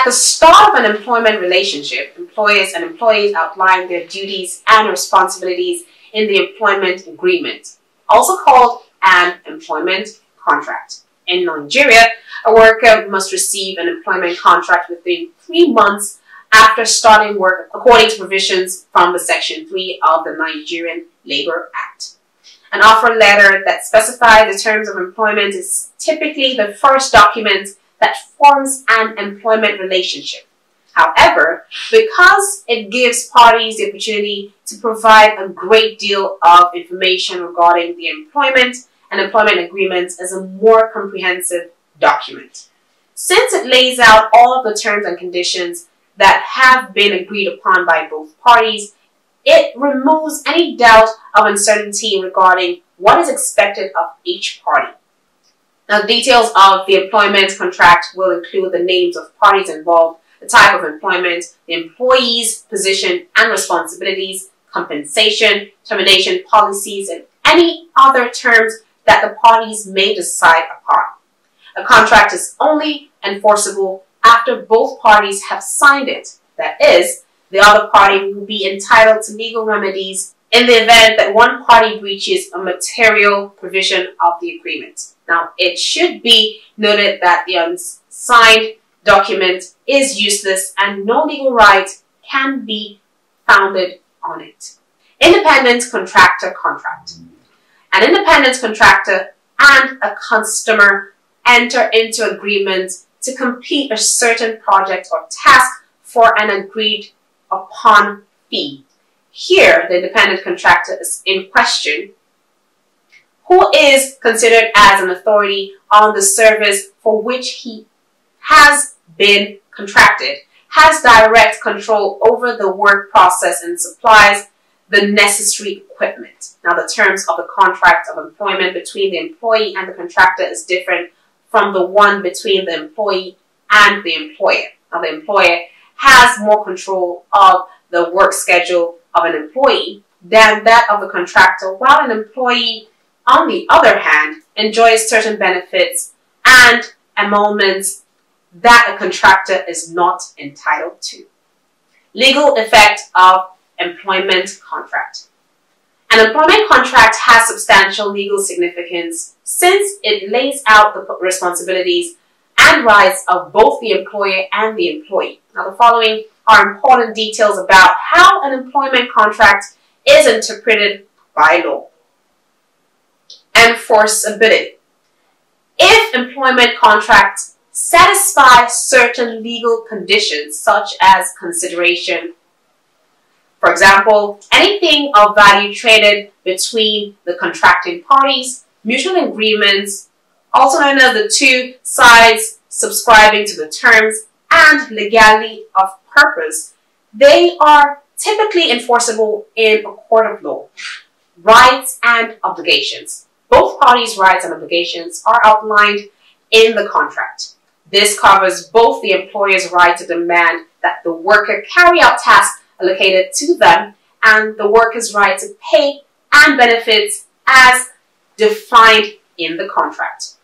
At the start of an employment relationship, employers and employees outline their duties and responsibilities in the employment agreement, also called an employment contract. In Nigeria, a worker must receive an employment contract within 3 months after starting work according to provisions from the Section 3 of the Nigerian Labour Act. An offer letter that specifies the terms of employment is typically the first document that forms an employment relationship. However, because it gives parties the opportunity to provide a great deal of information regarding the employment and employment agreements as a more comprehensive document. Since it lays out all of the terms and conditions that have been agreed upon by both parties, it removes any doubt of uncertainty regarding what is expected of each party. Now, details of the employment contract will include the names of parties involved, the type of employment, the employee's position and responsibilities, compensation, termination policies, and any other terms that the parties may decide upon. A contract is only enforceable after both parties have signed it. That is, the other party will be entitled to legal remedies in the event that one party breaches a material provision of the agreement. Now, it should be noted that the unsigned document is useless and no legal right can be founded on it. Independent contractor contract. An independent contractor and a customer enter into agreement to complete a certain project or task for an agreed upon fee. Here, the independent contractor is in question, who is considered as an authority on the service for which he has been contracted, has direct control over the work process and supplies the necessary equipment. Now, the terms of the contract of employment between the employee and the contractor is different from the one between the employee and the employer. Now, the employer has more control of the work schedule of an employee than that of the contractor, while an employee, on the other hand, enjoys certain benefits and emoluments that a contractor is not entitled to. Legal effect of employment contract. An employment contract has substantial legal significance since it lays out the responsibilities and rights of both the employer and the employee. Now, the following are important details about how an employment contract is interpreted by law. Enforceability. If employment contracts satisfy certain legal conditions such as consideration, for example, anything of value traded between the contracting parties, mutual agreements, also known as the two sides subscribing to the terms, and legality of purpose, they are typically enforceable in a court of law. Rights and obligations. Both parties' rights and obligations are outlined in the contract. This covers both the employer's right to demand that the worker carry out tasks allocated to them and the worker's right to pay and benefits as defined in the contract.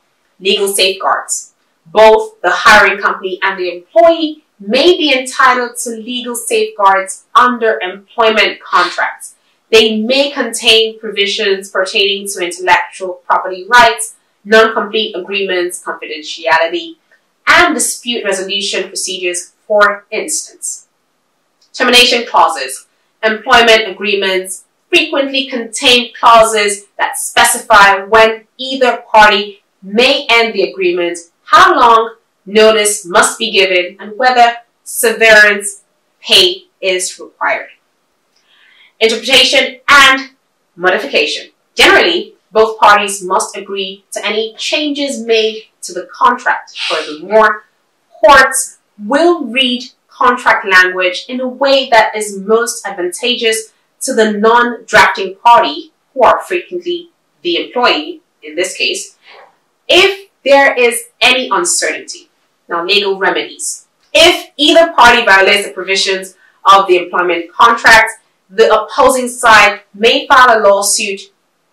Legal safeguards. Both the hiring company and the employee may be entitled to legal safeguards under employment contracts. They may contain provisions pertaining to intellectual property rights, non-compete agreements, confidentiality, and dispute resolution procedures, for instance. Termination clauses. Employment agreements frequently contain clauses that specify when either party may end the agreement, how long notice must be given, and whether severance pay is required. Interpretation and modification. Generally, both parties must agree to any changes made to the contract. Furthermore, courts will read contract language in a way that is most advantageous to the non-drafting party, who are frequently the employee in this case, if there is any uncertainty. Now, legal remedies. If either party violates the provisions of the employment contract, the opposing side may file a lawsuit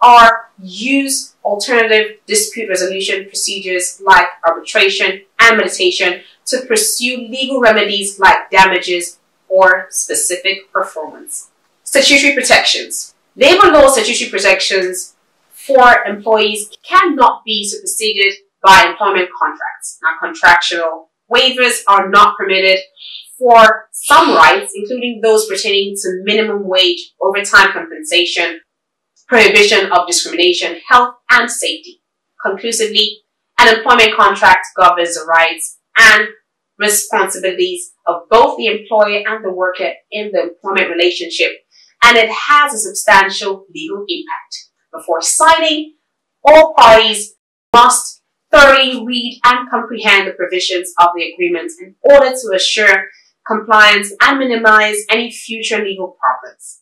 or use alternative dispute resolution procedures like arbitration and mediation to pursue legal remedies like damages or specific performance. Statutory protections. Labor law statutory protections for employees cannot be superseded by employment contracts. Now, contractual waivers are not permitted for some rights, including those pertaining to minimum wage, overtime compensation, prohibition of discrimination, health, and safety. Conclusively, an employment contract governs the rights and responsibilities of both the employer and the worker in the employment relationship, and it has a substantial legal impact. Before signing, all parties must thoroughly read and comprehend the provisions of the agreement in order to assure compliance and minimize any future legal problems.